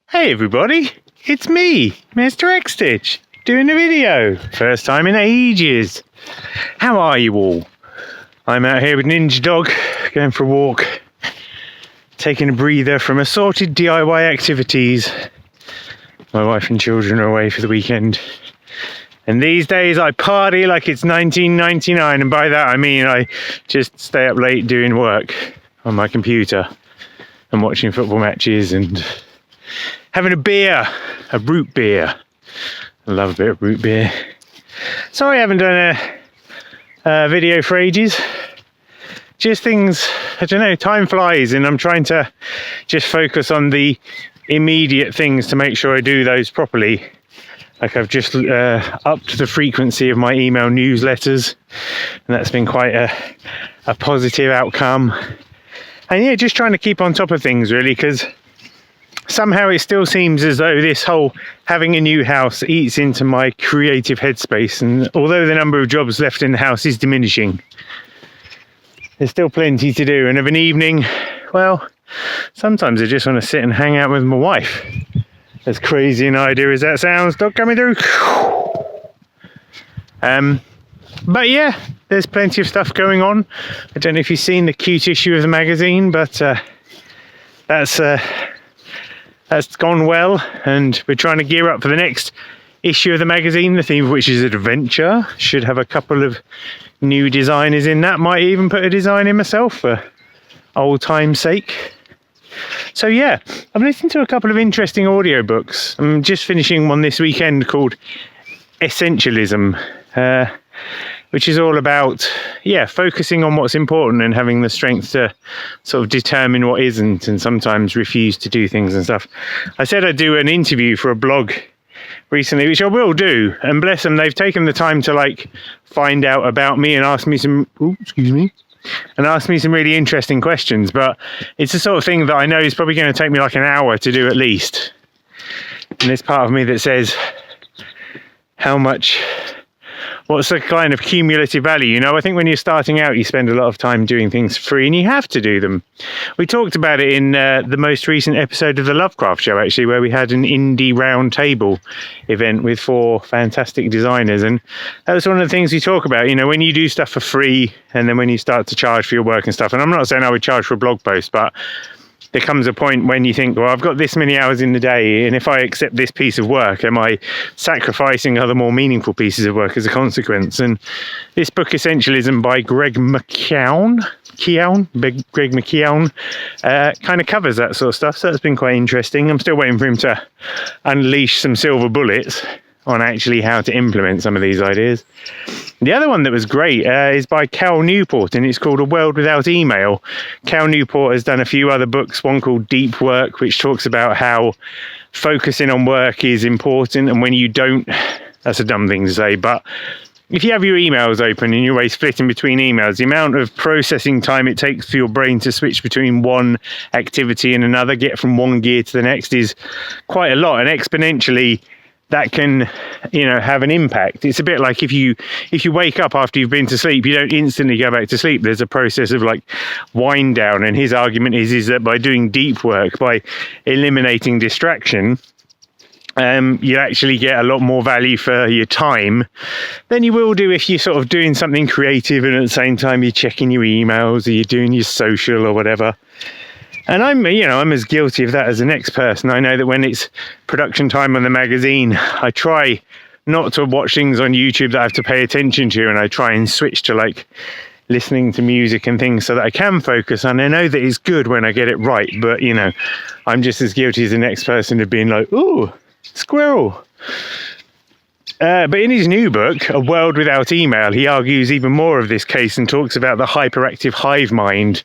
Hey everybody, it's me, Mr. XStitch, doing a video. First time in ages. How are you all? I'm out here with Ninja Dog, going for a walk, taking a breather from assorted DIY activities. My wife and children are away for the weekend. And these days I party like it's 1999, and by that I mean I just stay up late doing work on my computer and watching football matches and having a beer, a root beer. I love a bit of root beer. Sorry I haven't done a video for ages. Just things, I don't know, time flies and I'm trying to just focus on the immediate things to make sure I do those properly. Like I've just upped the frequency of my email newsletters, and that's been quite a positive outcome. And yeah, just trying to keep on top of things really, because somehow it still seems as though this whole having a new house eats into my creative headspace, and although the number of jobs left in the house is diminishing, there's still plenty to do. And of an evening, well, sometimes I just want to sit and hang out with my wife. As crazy an idea as that sounds, dog coming through. But yeah, there's plenty of stuff going on. I don't know if you've seen the cute issue of the magazine, but that's gone well, and we're trying to gear up for the next issue of the magazine, the theme of which is adventure. Should have a couple of new designers in that. Might even put a design in myself for old time's sake. So yeah, I've listened to a couple of interesting audiobooks. I'm just finishing one this weekend called Essentialism, which is all about, focusing on what's important and having the strength to sort of determine what isn't, and sometimes refuse to do things and stuff. I said I'd do an interview for a blog recently, which I will do, and bless them, they've taken the time to find out about me and ask me some really interesting questions. But it's the sort of thing that I know is probably going to take me like an hour to do at least. And there's part of me that says, what's the kind of cumulative value? I think when you're starting out, you spend a lot of time doing things free, and you have to do them. We talked about it in the most recent episode of the Lovecraft Show, actually, where we had an indie round table event with 4 fantastic designers. And that was one of the things we talk about, when you do stuff for free and then when you start to charge for your work and stuff. And I'm not saying I would charge for a blog post, but there comes a point when you think, well, I've got this many hours in the day, and if I accept this piece of work, am I sacrificing other more meaningful pieces of work as a consequence? And this book, Essentialism by Greg McKeown, kind of covers that sort of stuff. So that's been quite interesting. I'm still waiting for him to unleash some silver bullets on actually how to implement some of these ideas. The other one that was great is by Cal Newport, and it's called A World Without Email. Cal Newport has done a few other books, one called Deep Work, which talks about how focusing on work is important, and when you don't, that's a dumb thing to say, but if you have your emails open and you're always flitting between emails, the amount of processing time it takes for your brain to switch between one activity and another, get from one gear to the next, is quite a lot, and exponentially that can, have an impact. It's a bit like if you wake up after you've been to sleep, you don't instantly go back to sleep. There's a process of wind down. And his argument is that by doing deep work, by eliminating distraction, you actually get a lot more value for your time than you will do if you're sort of doing something creative and at the same time you're checking your emails or you're doing your social or whatever. And I'm as guilty of that as the next person. I know that when it's production time on the magazine, I try not to watch things on YouTube that I have to pay attention to, and I try and switch to listening to music and things so that I can focus. And I know that it's good when I get it right, but I'm just as guilty as the next person of being like, ooh, squirrel. But in his new book, A World Without Email, he argues even more of this case and talks about the hyperactive hive mind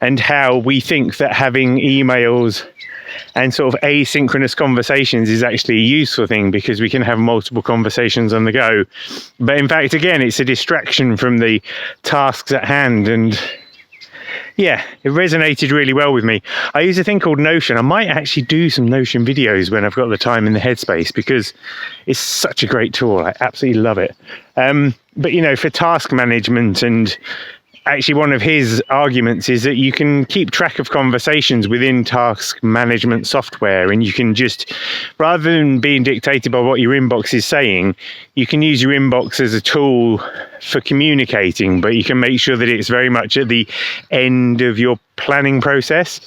and how we think that having emails and sort of asynchronous conversations is actually a useful thing because we can have multiple conversations on the go. But in fact, again, it's a distraction from the tasks at hand. And yeah, it resonated really well with me. I use a thing called Notion. I might actually do some Notion videos when I've got the time and the headspace because it's such a great tool. I absolutely love it. But for task management and actually one of his arguments is that you can keep track of conversations within task management software, and you can just, rather than being dictated by what your inbox is saying, you can use your inbox as a tool for communicating, but you can make sure that it's very much at the end of your planning process.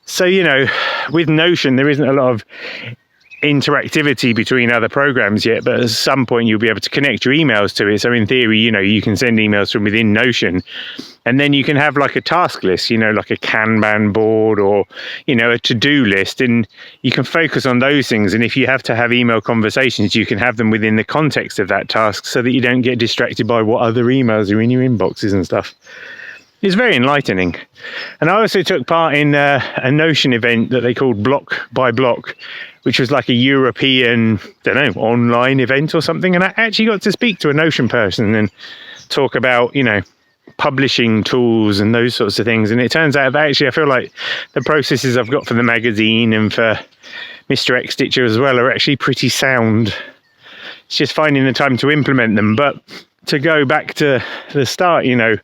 So, you know, with Notion, there isn't a lot of interactivity between other programs yet, but at some point you'll be able to connect your emails to it. So in theory, you know, you can send emails from within Notion, and then you can have like a task list, you know, like a Kanban board or, you know, a to-do list, and you can focus on those things. And if you have to have email conversations, you can have them within the context of that task so that you don't get distracted by what other emails are in your inboxes and stuff. It's very enlightening. And I also took part in a Notion event that they called Block by Block, which was like a European, online event or something. And I actually got to speak to a Notion person and talk about, you know, publishing tools and those sorts of things. And it turns out that actually I feel like the processes I've got for the magazine and for Mr. XStitcher as well are actually pretty sound. It's just finding the time to implement them. But to go back to the start, you know,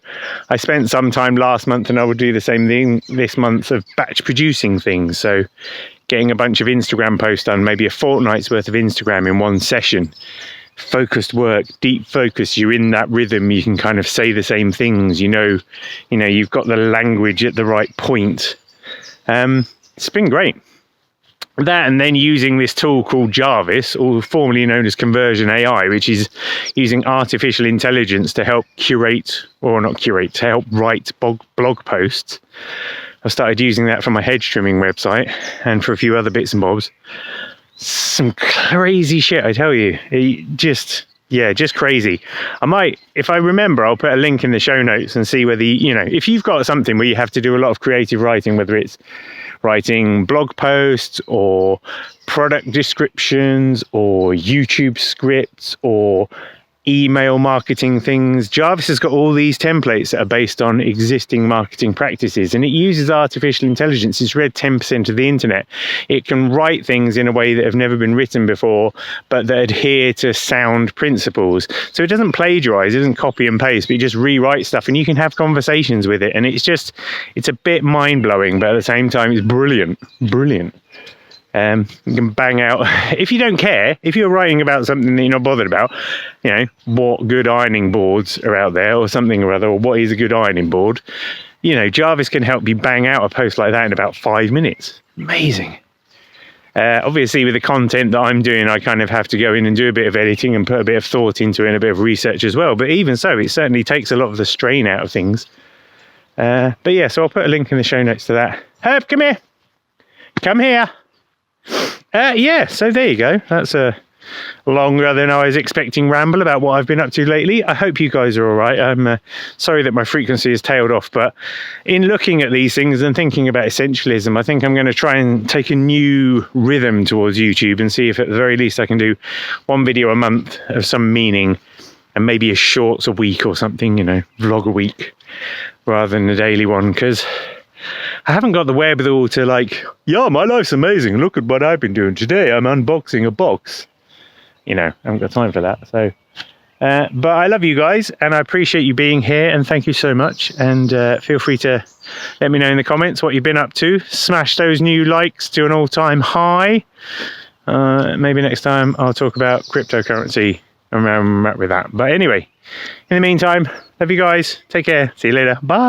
I spent some time last month, and I will do the same thing this month, of batch producing things. So getting a bunch of Instagram posts done, maybe a fortnight's worth of Instagram in one session. Focused work, deep focus. You're in that rhythm. You can kind of say the same things. You know, you've got the language at the right point. It's been great. That, and then using this tool called Jarvis, or formerly known as Conversion AI, which is using artificial intelligence to help curate, or not curate, to help write blog posts. I started using that for my hedge trimming website and for a few other bits and bobs. Some crazy shit, I tell you. Just crazy. I might, if I remember, I'll put a link in the show notes and see whether, you know, if you've got something where you have to do a lot of creative writing, whether it's writing blog posts or product descriptions or YouTube scripts or email marketing things, Jarvis has got all these templates that are based on existing marketing practices, and it uses artificial intelligence. It's read 10% of the internet. It can write things in a way that have never been written before, but that adhere to sound principles. So it doesn't plagiarize, it doesn't copy and paste, but it just rewrites stuff, and you can have conversations with it. And it's a bit mind-blowing, but at the same time it's brilliant. You can bang out, if you don't care, if you're writing about something that you're not bothered about, you know, what good ironing boards are out there or something or other, or what is a good ironing board, you know, Jarvis can help you bang out a post like that in about 5 minutes. Amazing. Obviously with the content that I'm doing, I kind of have to go in and do a bit of editing and put a bit of thought into it and a bit of research as well. But even so, it certainly takes a lot of the strain out of things. But yeah, so I'll put a link in the show notes to that. Herb, come here. Come here. Yeah, so there you go. That's a longer than I was expecting ramble about what I've been up to lately. I hope you guys are all right. I'm sorry that my frequency has tailed off, but in looking at these things and thinking about essentialism, I think I'm going to try and take a new rhythm towards YouTube and see if at the very least I can do one video a month of some meaning, and maybe a shorts a week or something, you know, vlog a week rather than a daily one, because I haven't got the wherewithal to like, yeah, my life's amazing. Look at what I've been doing today. I'm unboxing a box. You know, I haven't got time for that. So, but I love you guys, and I appreciate you being here, and thank you so much. And feel free to let me know in the comments what you've been up to. Smash those new likes to an all-time high. Maybe next time I'll talk about cryptocurrency and where I'm at with that. But anyway, in the meantime, love you guys. Take care. See you later. Bye.